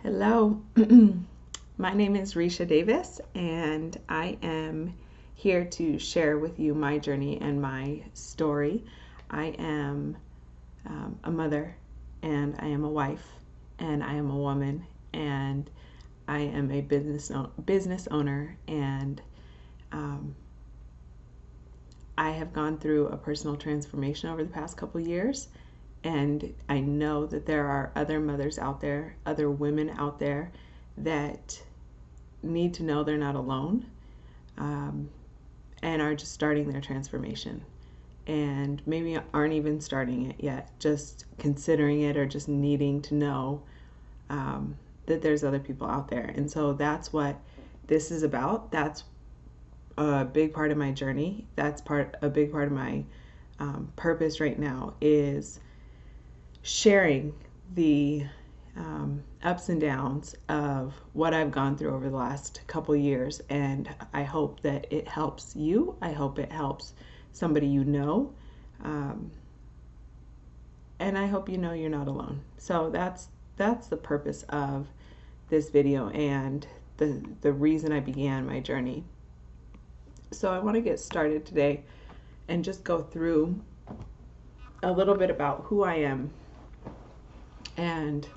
Hello, my name is Risha Davis, and I am here to share with you my journey and my story. I am a mother, and I am a wife, and I am a woman, and I am a business owner, and um, I have gone through a personal transformation over the past couple years. And I know that there are other mothers out there, other women out there that need to know they're not alone, um, and are just starting their transformation. And maybe aren't even starting it yet, just considering it or just needing to know that there's other people out there. And so that's what this is about. That's a big part of my journey. That's a big part of my purpose right now is sharing the ups and downs of what I've gone through over the last couple years. And I hope that it helps you. I hope it helps somebody you know. And I hope you know you're not alone. So that's the purpose of this video and the reason I began my journey. So I want to get started today and just go through a little bit about who I am and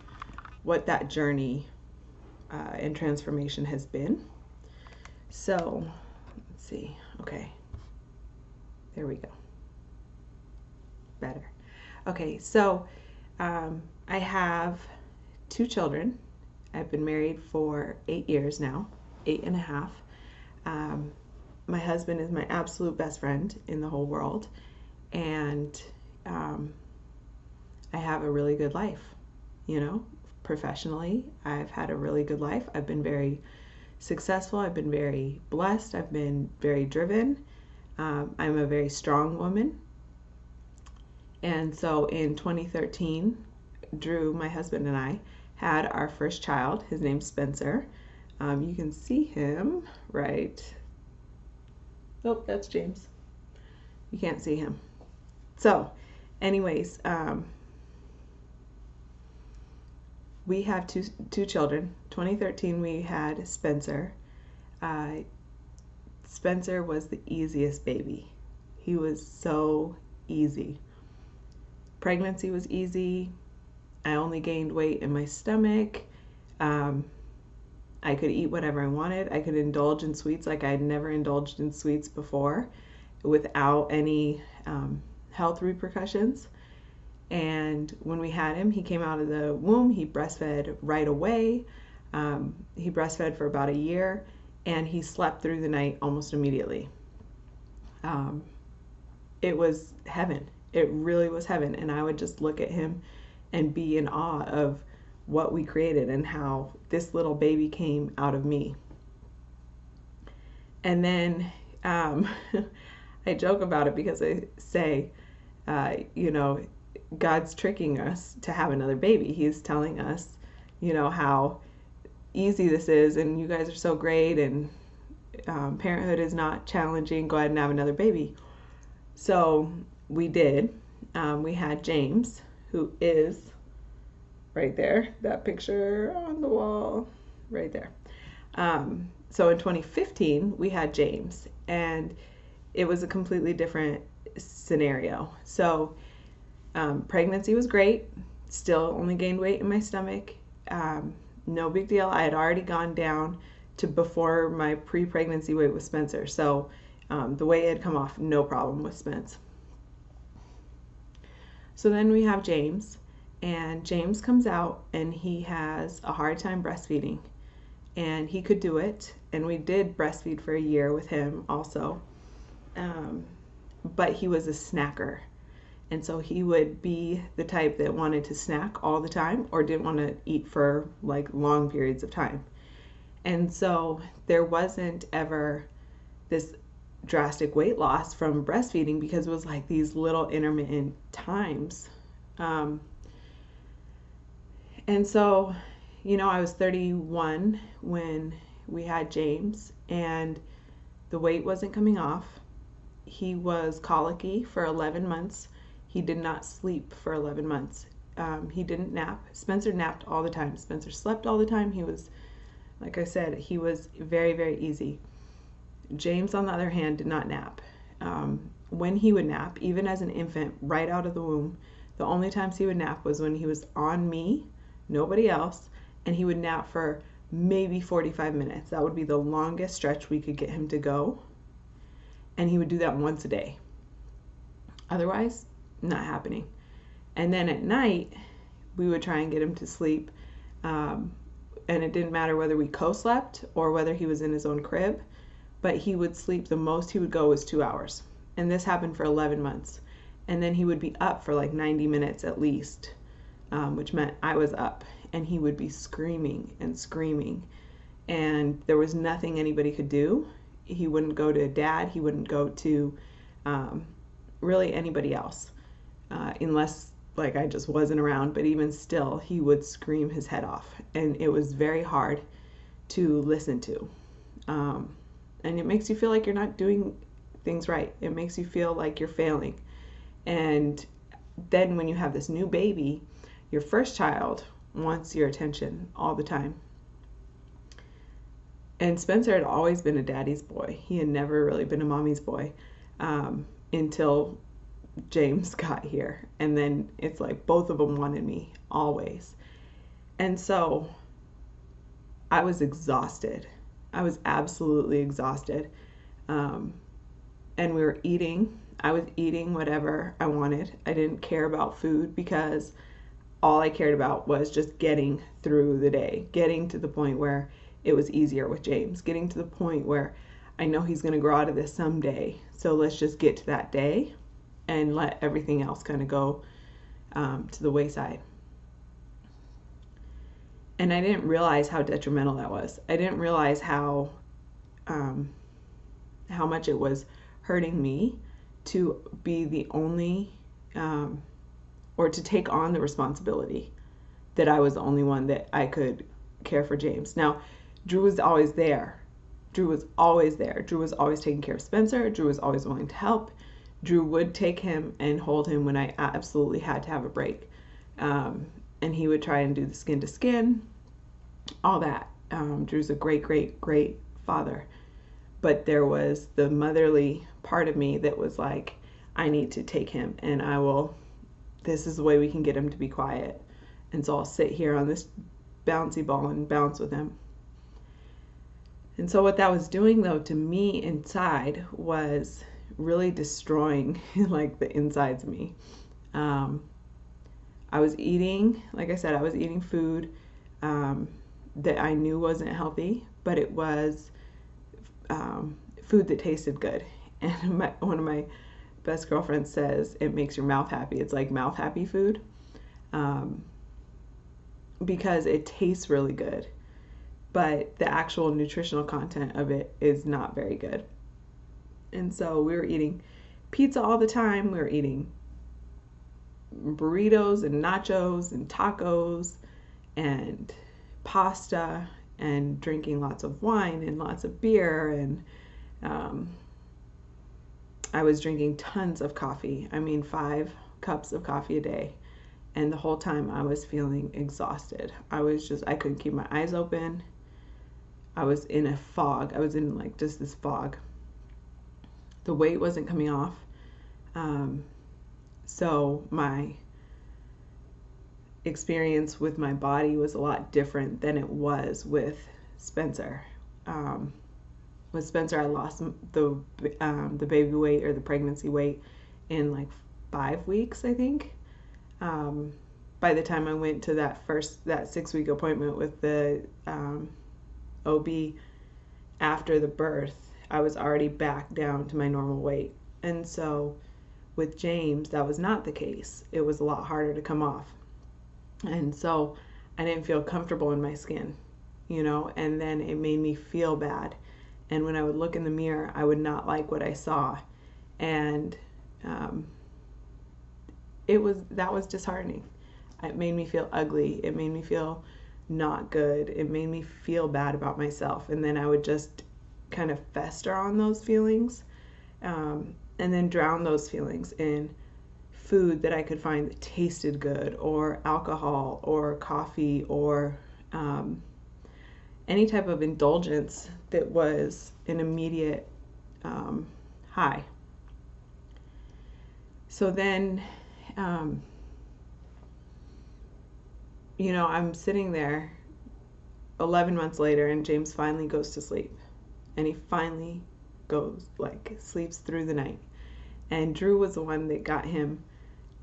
what that journey and transformation has been. So let's see. Okay, there we go. Better. Okay, so I have 2 children. I've been married for 8 years now, 8.5. My husband is my absolute best friend in the whole world, and I have a really good life. Professionally, I've had a really good life. I've been very successful. I've been very blessed. I've been very driven. I'm a very strong woman. And so in 2013, Drew, my husband, and I had our first child. His name's Spencer. You can see him right. Oh, that's James. You can't see him. So, anyways, we have two children. 2013, we had Spencer. Spencer was the easiest baby. He was so easy. Pregnancy was easy. I only gained weight in my stomach. I could eat whatever I wanted. I could indulge in sweets like I'd never indulged in sweets before without any health repercussions. And when we had him, he came out of the womb, he breastfed right away. He breastfed for about a year, and he slept through the night almost immediately. It was heaven. It really was heaven. And I would just look at him and be in awe of what we created and how this little baby came out of me. And then I joke about it because I say, God's tricking us to have another baby. He's telling us, how easy this is, and you guys are so great, and parenthood is not challenging. Go ahead and have another baby. So we did. We had James, who is right there, that picture on the wall, right there. So in 2015, we had James, and it was a completely different scenario. So pregnancy was great, still only gained weight in my stomach, no big deal. I had already gone down to before my pre-pregnancy weight with Spencer, so the weight had come off, no problem with Spence. So then we have James, and James comes out and he has a hard time breastfeeding, and he could do it, and we did breastfeed for a year with him also, but he was a snacker. And so he would be the type that wanted to snack all the time or didn't want to eat for like long periods of time. And so there wasn't ever this drastic weight loss from breastfeeding because it was like these little intermittent times. And so, I was 31 when we had James, and the weight wasn't coming off. He was colicky for 11 months. He did not sleep for 11 months. he didn't nap. Spencer napped all the time. Spencer slept all the time. He was, like I said, he was very, very easy. James, on the other hand, did not nap. When he would nap, even as an infant, right out of the womb, the only times he would nap was when he was on me, nobody else, and he would nap for maybe 45 minutes. That would be the longest stretch we could get him to go. And he would do that once a day. Otherwise, not happening. And then at night, we would try and get him to sleep. And it didn't matter whether we co-slept or whether he was in his own crib, but he would sleep, the most he would go was 2 hours. And this happened for 11 months. And then he would be up for like 90 minutes at least, which meant I was up. And he would be screaming and screaming. And there was nothing anybody could do. He wouldn't go to dad. He wouldn't go to really anybody else, unless like I just wasn't around. But even still, he would scream his head off. And it was very hard to listen to. And it makes you feel like you're not doing things right. It makes you feel like you're failing. And then when you have this new baby, your first child wants your attention all the time. And Spencer had always been a daddy's boy. He had never really been a mommy's boy until James got here. And then it's like both of them wanted me always. And so I was exhausted. I was absolutely exhausted. And we were eating. I was eating whatever I wanted. I didn't care about food because all I cared about was just getting through the day, getting to the point where it was easier with James, getting to the point where I know he's going to grow out of this someday. So let's just get to that day and let everything else kind of go to the wayside. And I didn't realize how detrimental that was. I didn't realize how much it was hurting me to be the only, or to take on the responsibility that I was the only one that I could care for James. Now, Drew was always there. Drew was always there. Drew was always taking care of Spencer. Drew was always willing to help. Drew would take him and hold him when I absolutely had to have a break. And he would try and do the skin to skin, all that. Drew's a great, great, great father. But there was the motherly part of me that was like, I need to take him and this is the way we can get him to be quiet. And so I'll sit here on this bouncy ball and bounce with him. And so what that was doing though to me inside was really destroying like the insides of me. I was eating, like I said, I was eating food that I knew wasn't healthy, but it was food that tasted good. And one of my best girlfriends says it makes your mouth happy. It's like mouth happy food because it tastes really good, but the actual nutritional content of it is not very good. And so we were eating pizza all the time. We were eating burritos and nachos and tacos and pasta and drinking lots of wine and lots of beer. And I was drinking tons of coffee. I mean, 5 cups of coffee a day. And the whole time I was feeling exhausted. I couldn't keep my eyes open. I was in a fog. I was in like just this fog. The weight wasn't coming off. So my experience with my body was a lot different than it was with Spencer. With Spencer, I lost the baby weight or the pregnancy weight in like 5 weeks, I think. By the time I went to that 6-week appointment with the OB after the birth, I was already back down to my normal weight. And so with James, that was not the case. It was a lot harder to come off. And so I didn't feel comfortable in my skin, and then it made me feel bad. And when I would look in the mirror, I would not like what I saw. And that was disheartening. It made me feel ugly. It made me feel not good. It made me feel bad about myself. And then I would just kind of fester on those feelings, and then drown those feelings in food that I could find that tasted good, or alcohol, or coffee, or any type of indulgence that was an immediate high. So then, I'm sitting there 11 months later, and James finally goes to sleep. And he finally goes, like, sleeps through the night. And Drew was the one that got him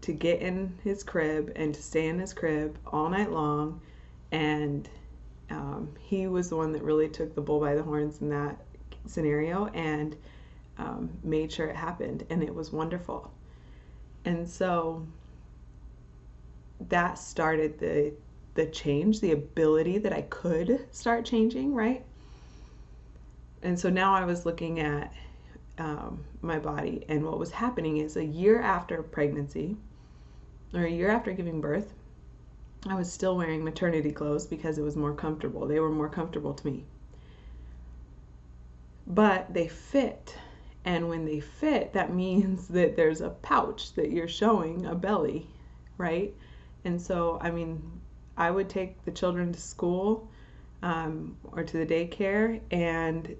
to get in his crib and to stay in his crib all night long. And he was the one that really took the bull by the horns in that scenario and made sure it happened. And it was wonderful. And so that started the change, the ability that I could start changing, right? And so now I was looking at my body, and what was happening is a year after pregnancy, or a year after giving birth, I was still wearing maternity clothes because it was more comfortable. They were more comfortable to me. But they fit. And when they fit, that means that there's a pouch that you're showing a belly, right? And so, I would take the children to school or to the daycare, and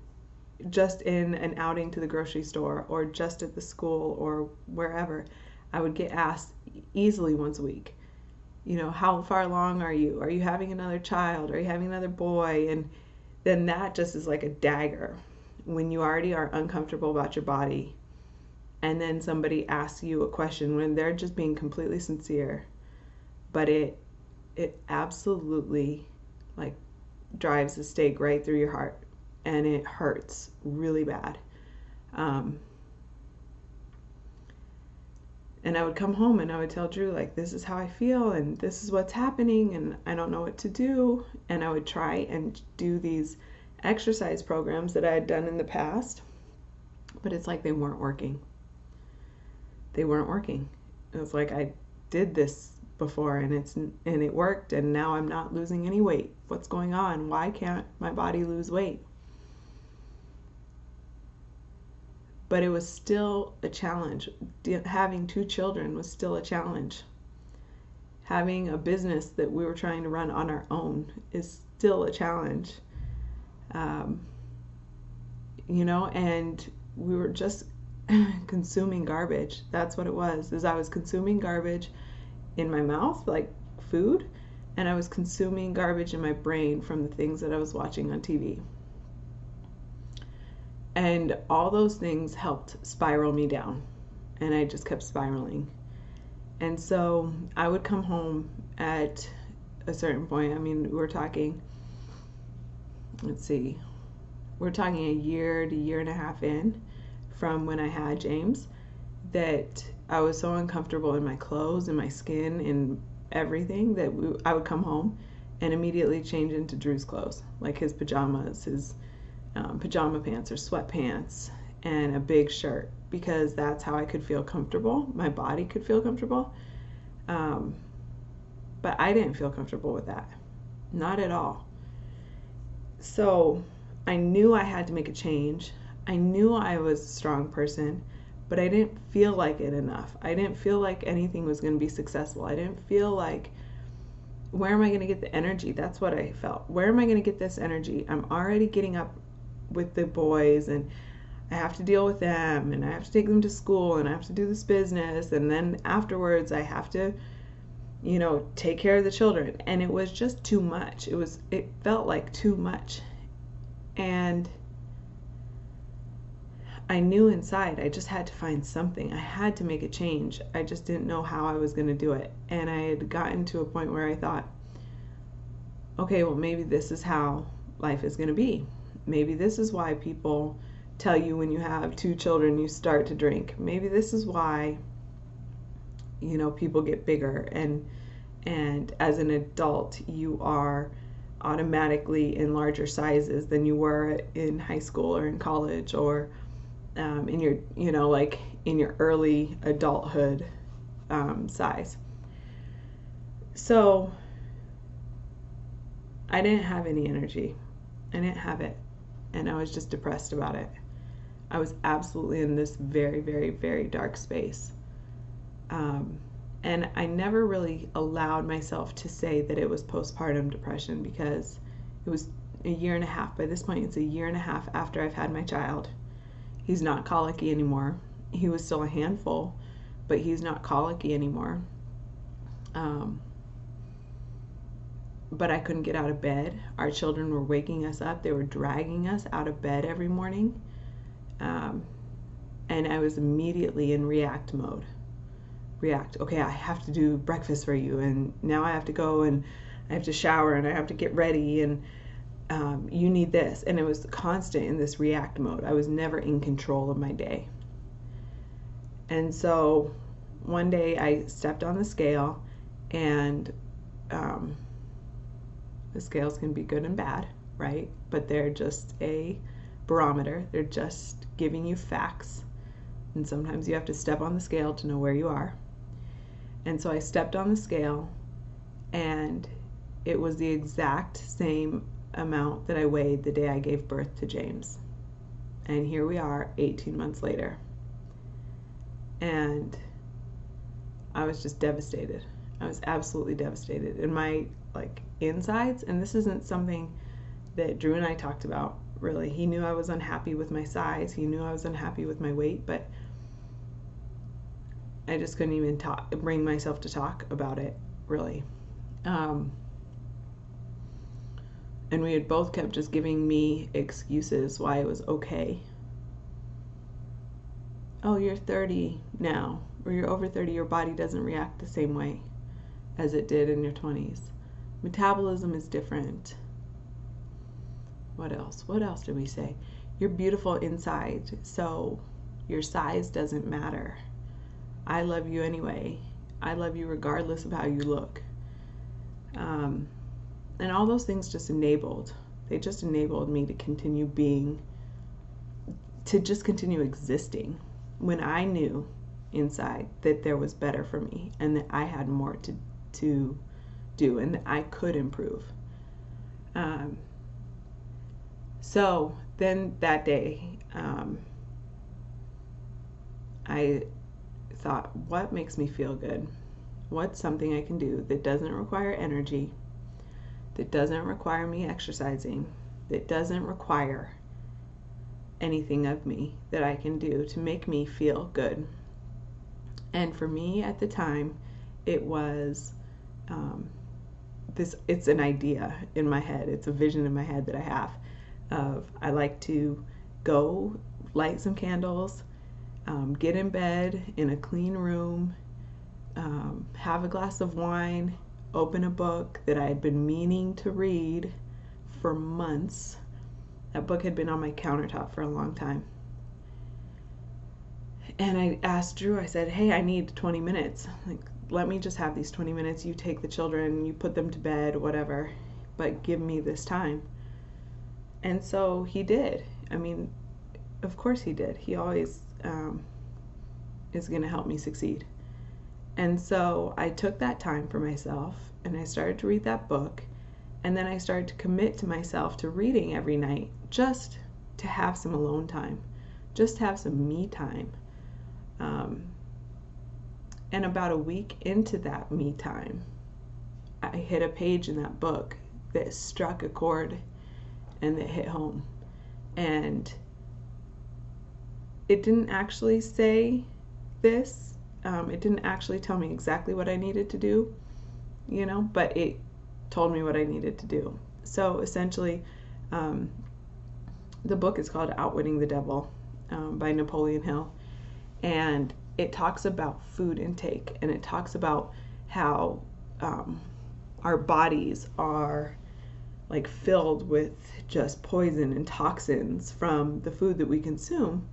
just in an outing to the grocery store or just at the school or wherever, I would get asked easily once a week, how far along are you? Are you having another child? Are you having another boy? And then that just is like a dagger when you already are uncomfortable about your body, and then somebody asks you a question when they're just being completely sincere, but it absolutely, like, drives a stake right through your heart, and it hurts really bad. And I would come home and I would tell Drew, like, this is how I feel and this is what's happening and I don't know what to do. And I would try and do these exercise programs that I had done in the past, but it's like they weren't working. They weren't working. It was like I did this before and it worked, and now I'm not losing any weight. What's going on? Why can't my body lose weight? But it was still a challenge. Having 2 children was still a challenge. Having a business that we were trying to run on our own is still a challenge. And we were just consuming garbage. That's what it was, is I was consuming garbage in my mouth, like food, and I was consuming garbage in my brain from the things that I was watching on TV. And all those things helped spiral me down, and I just kept spiraling. And so I would come home at a certain point. We're talking a year to year and a half in from when I had James, that I was so uncomfortable in my clothes and my skin and everything that I would come home and immediately change into Drew's clothes, like his pajamas, his pajama pants or sweatpants, and a big shirt, because that's how I could feel comfortable. My body could feel comfortable. But I didn't feel comfortable with that. Not at all. So I knew I had to make a change. I knew I was a strong person, but I didn't feel like it enough. I didn't feel like anything was going to be successful. I didn't feel like, where am I going to get the energy? That's what I felt. Where am I going to get this energy? I'm already getting up with the boys, and I have to deal with them, and I have to take them to school, and I have to do this business, and then afterwards I have to, take care of the children. And it was just too much. It felt like too much. And I knew inside I just had to find something. I had to make a change. I just didn't know how I was going to do it. And I had gotten to a point where I thought, okay, well, maybe this is how life is going to be. Maybe this is why people tell you when you have 2 children you start to drink. Maybe this is why, people get bigger, and as an adult you are automatically in larger sizes than you were in high school or in college, or in your, in your early adulthood size. So I didn't have any energy. I didn't have it. And I was just depressed about it. I was absolutely in this very, very, very dark space. And I never really allowed myself to say that it was postpartum depression, because it was a year and a half. By this point, it's a year and a half after I've had my child. He's not colicky anymore. He was still a handful, but he's not colicky anymore. But I couldn't get out of bed. Our children were waking us up. They were dragging us out of bed every morning. And I was immediately in react mode. React. Okay, I have to do breakfast for you, and now I have to go and I have to shower and I have to get ready, and you need this. And it was constant in this react mode. I was never in control of my day. And so one day I stepped on the scale, and the scales can be good and bad, right? But they're just a barometer. They're just giving you facts. And sometimes you have to step on the scale to know where you are. And so I stepped on the scale, and it was the exact same amount that I weighed the day I gave birth to James. And here we are 18 months later. And I was just devastated. I was absolutely devastated. And my insides, and this isn't something that Drew and I talked about really. He knew I was unhappy with my size. He knew I was unhappy with my weight, but I just couldn't even bring myself to talk about it really. And we had both kept just giving me excuses why it was okay. Oh, you're 30 now, or you're over 30, your body doesn't react the same way as it did in your 20s. Metabolism is different. What else? What else did we say? You're beautiful inside, so your size doesn't matter. I love you anyway. I love you regardless of how you look. And all those things just enabled me to continue just continue existing, when I knew inside that there was better for me and that I had more to do and that I could improve. So then that day, I thought, what makes me feel good? What's something I can do that doesn't require energy, that doesn't require me exercising, that doesn't require anything of me, that I can do to make me feel good? And for me at the time, it was it's an idea in my head. It's a vision in my head that I have of, I like to go light some candles, get in bed in a clean room, have a glass of wine, open a book that I had been meaning to read for months. That book had been on my countertop for a long time. And I asked Drew, I said, hey, I need 20 minutes. Let me just have these 20 minutes. You take the children, you put them to bed, whatever, but give me this time. And so he did. I mean, of course he did. He always is going to help me succeed. And so I took that time for myself, and I started to read that book, and then I started to commit to myself to reading every night, just to have some alone time, just to have some me time. And about a week into that me time, I hit a page in that book that struck a chord and that hit home. And it didn't actually say this. It didn't actually tell me exactly what I needed to do, but it told me what I needed to do. So essentially, the book is called Outwitting the Devil by Napoleon Hill. And it talks about food intake, and it talks about how our bodies are filled with just poison and toxins from the food that we consume,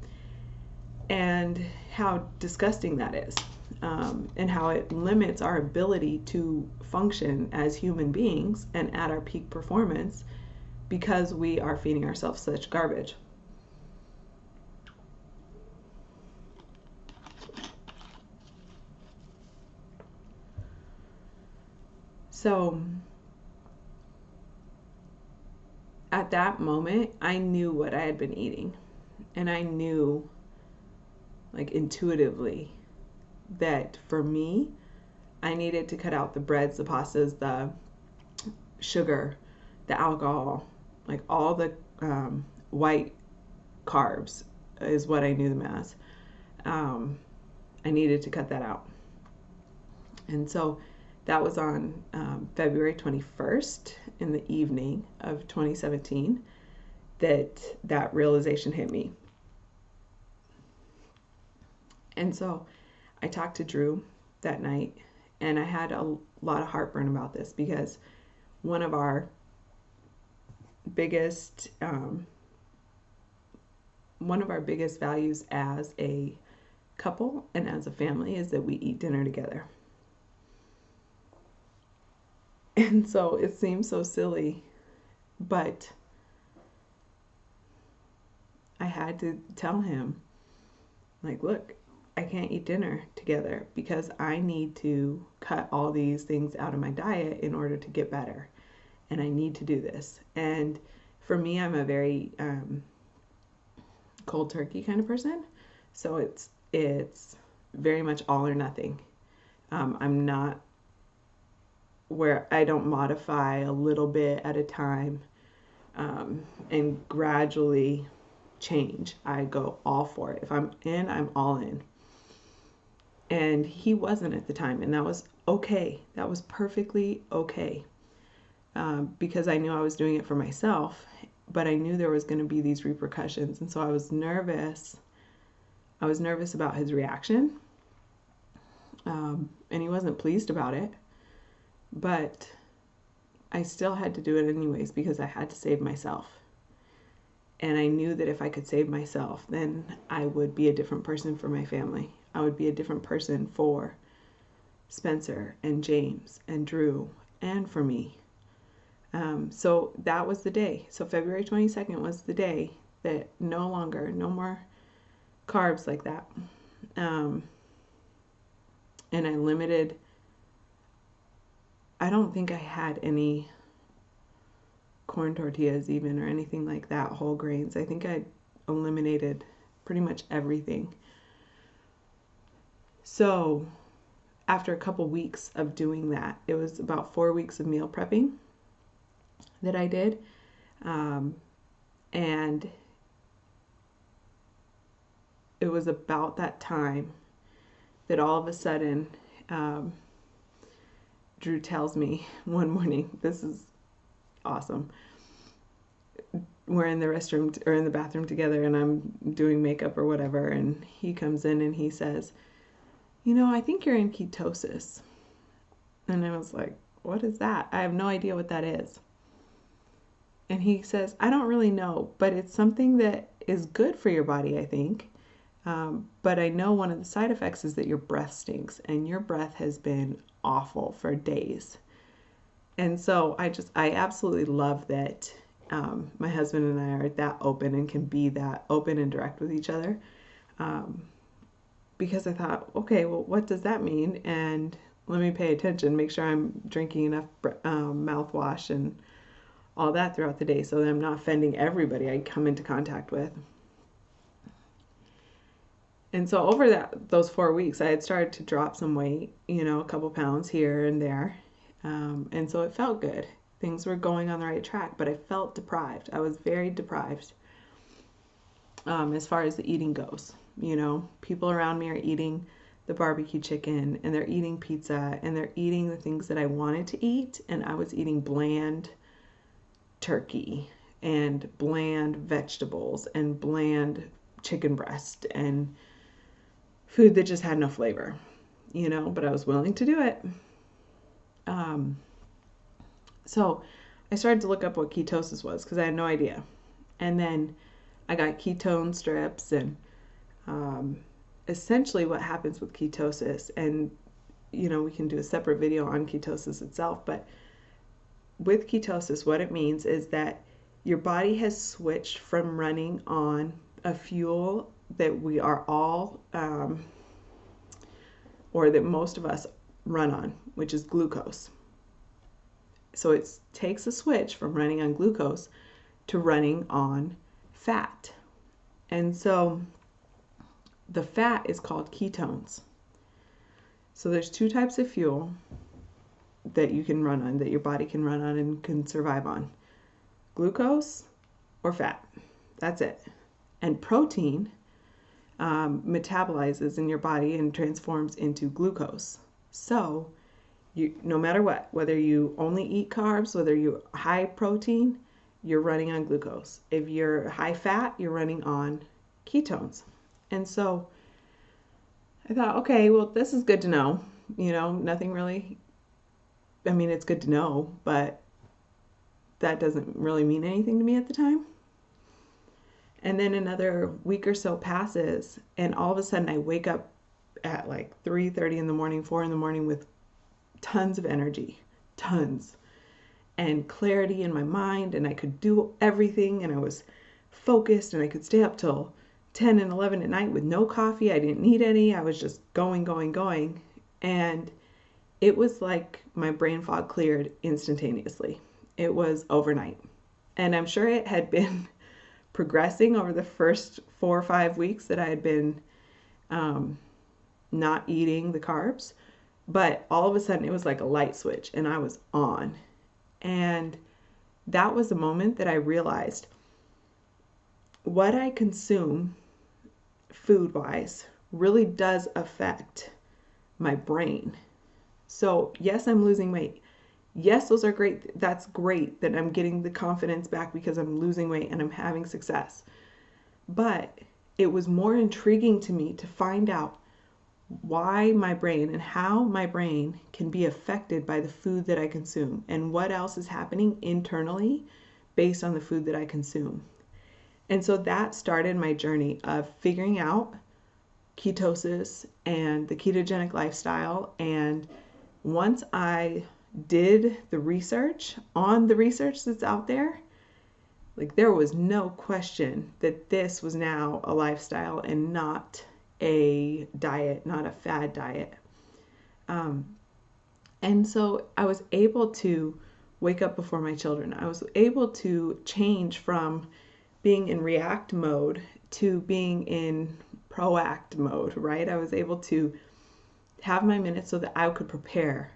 and how disgusting that is, and how it limits our ability to function as human beings and at our peak performance because we are feeding ourselves such garbage. So at that moment, I knew what I had been eating, and I knew intuitively that for me, I needed to cut out the breads, the pastas, the sugar, the alcohol, like all the white carbs is what I knew them as. I needed to cut that out. And so that was on February 21st in the evening of 2017 that realization hit me. And so I talked to Drew that night, and I had a lot of heartburn about this because one of our biggest values as a couple and as a family is that we eat dinner together. And so it seems so silly, but I had to tell him, like, look, I can't eat dinner together because I need to cut all these things out of my diet in order to get better. And I need to do this. And for me, I'm a very cold turkey kind of person. So it's very much all or nothing. I'm not where I don't modify a little bit at a time and gradually change. I go all for it. If I'm in, I'm all in. And he wasn't at the time, and that was okay. That was perfectly okay. Because I knew I was doing it for myself, but I knew there was going to be these repercussions. And so I was nervous. I was nervous about his reaction. And he wasn't pleased about it. But I still had to do it anyways because I had to save myself. And I knew that if I could save myself, then I would be a different person for my family. I would be a different person for Spencer and James and Drew and for me. So that was the day. So February 22nd was the day that no more carbs like that. And I limited, I don't think I had any corn tortillas even or anything like that, whole grains. I think I eliminated pretty much everything. So after a couple weeks of doing that, it was about 4 weeks of meal prepping that I did. And it was about that time that all of a sudden, Drew tells me one morning, this is awesome. We're in the restroom or in the bathroom together and I'm doing makeup or whatever. And he comes in and he says, I think you're in ketosis. And I was like, what is that? I have no idea what that is. And he says, I don't really know, but it's something that is good for your body, I think. But I know one of the side effects is that your breath stinks, and your breath has been awful for days. And so I absolutely love that my husband and I are that open and can be that open and direct with each other. Because I thought, okay, well, what does that mean? And let me pay attention, make sure I'm drinking enough mouthwash and all that throughout the day so that I'm not offending everybody I come into contact with. And so over those 4 weeks, I had started to drop some weight, a couple pounds here and there. And so it felt good. Things were going on the right track, but I felt deprived. I was very deprived as far as the eating goes. People around me are eating the barbecue chicken and they're eating pizza and they're eating the things that I wanted to eat. And I was eating bland turkey and bland vegetables and bland chicken breast and food that just had no flavor, but I was willing to do it. So I started to look up what ketosis was because I had no idea. And then I got ketone strips and essentially what happens with ketosis, and we can do a separate video on ketosis itself, but with ketosis, what it means is that your body has switched from running on a fuel that we are all, or that most of us run on, which is glucose. So it takes a switch from running on glucose to running on fat. And so the fat is called ketones. So there's two types of fuel that you can run on, that your body can run on and can survive on: glucose or fat. That's it. And protein metabolizes in your body and transforms into glucose. So no matter what, whether you only eat carbs, whether you're high protein, you're running on glucose. If you're high fat, you're running on ketones. And so I thought, okay, well, this is good to know. Nothing really, it's good to know, but that doesn't really mean anything to me at the time. And then another week or so passes, and all of a sudden I wake up at like 3:30 in the morning, 4 in the morning, with tons of energy, tons, and clarity in my mind, and I could do everything, and I was focused, and I could stay up till 10 and 11 at night with no coffee. I didn't need any. I was just going. And it was like my brain fog cleared instantaneously. It was overnight. And I'm sure it had been progressing over the first 4 or 5 weeks that I had been not eating the carbs. But all of a sudden it was like a light switch and I was on. And that was the moment that I realized what I consume food-wise really does affect my brain. So yes, I'm losing weight. Yes, those are great. That's great that I'm getting the confidence back because I'm losing weight and I'm having success. But it was more intriguing to me to find out why my brain and how my brain can be affected by the food that I consume and what else is happening internally based on the food that I consume. And so that started my journey of figuring out ketosis and the ketogenic lifestyle. And once I did the research on the research that's out there, like there was no question that this was now a lifestyle and not a diet, not a fad diet. And so I was able to wake up before my children. I was able to change from being in react mode to being in proact mode, right? I was able to have my minutes so that I could prepare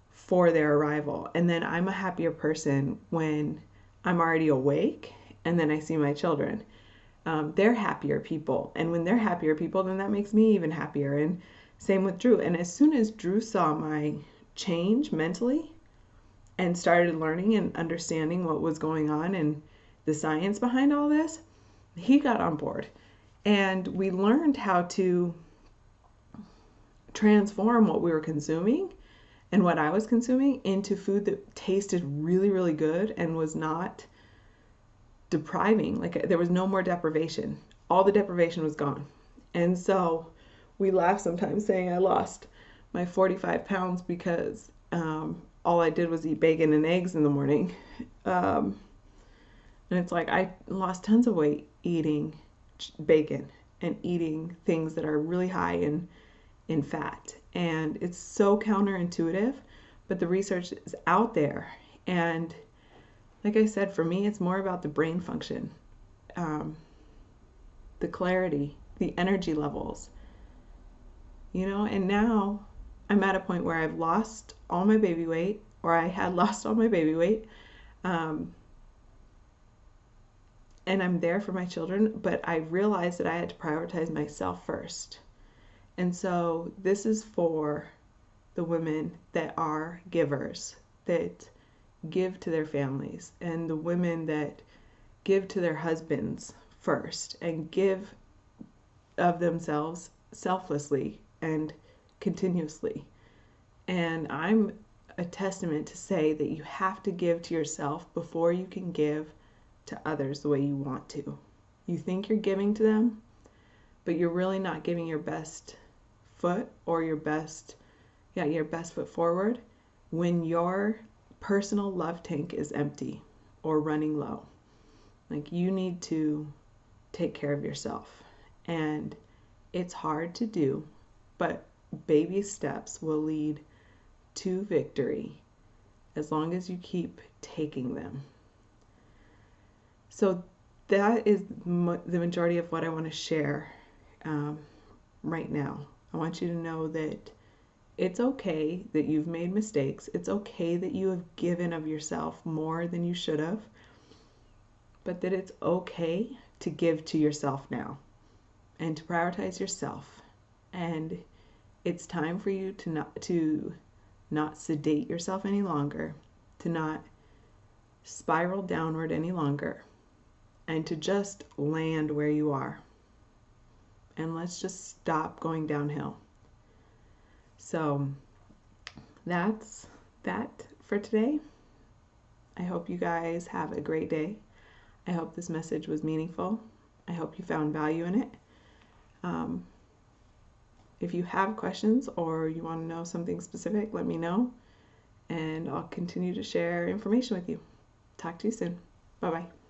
for their arrival. And then I'm a happier person when I'm already awake and then I see my children. They're happier people. And when they're happier people, then that makes me even happier. And same with Drew. And as soon as Drew saw my change mentally and started learning and understanding what was going on and the science behind all this, he got on board. And we learned how to transform what we were consuming and what I was consuming into food that tasted really, really good and was not depriving. Like there was no more deprivation. All the deprivation was gone. And so we laugh sometimes saying I lost my 45 pounds because all I did was eat bacon and eggs in the morning. And it's like I lost tons of weight eating bacon and eating things that are really high in fat. And it's so counterintuitive, but the research is out there. And like I said, for me, it's more about the brain function, the clarity, the energy levels, and now I'm at a point where I've lost all my baby weight, or I had lost all my baby weight. And I'm there for my children, but I realized that I had to prioritize myself first. And so this is for the women that are givers, that give to their families, and the women that give to their husbands first and give of themselves selflessly and continuously. And I'm a testament to say that you have to give to yourself before you can give to others the way you want to. You think you're giving to them, but you're really not giving your best foot or your best foot forward when your personal love tank is empty or running low. Like you need to take care of yourself. And it's hard to do, but baby steps will lead to victory as long as you keep taking them. So that is the majority of what I want to share right now. I want you to know that It's okay that you've made mistakes. It's okay that you have given of yourself more than you should have, but that it's okay to give to yourself now and to prioritize yourself. And it's time for you to not sedate yourself any longer, to not spiral downward any longer, and to just land where you are. And let's just stop going downhill. So that's that for today. I hope you guys have a great day. I hope this message was meaningful. I hope you found value in it. If you have questions or you want to know something specific, let me know, and I'll continue to share information with you. Talk to you soon. Bye-bye.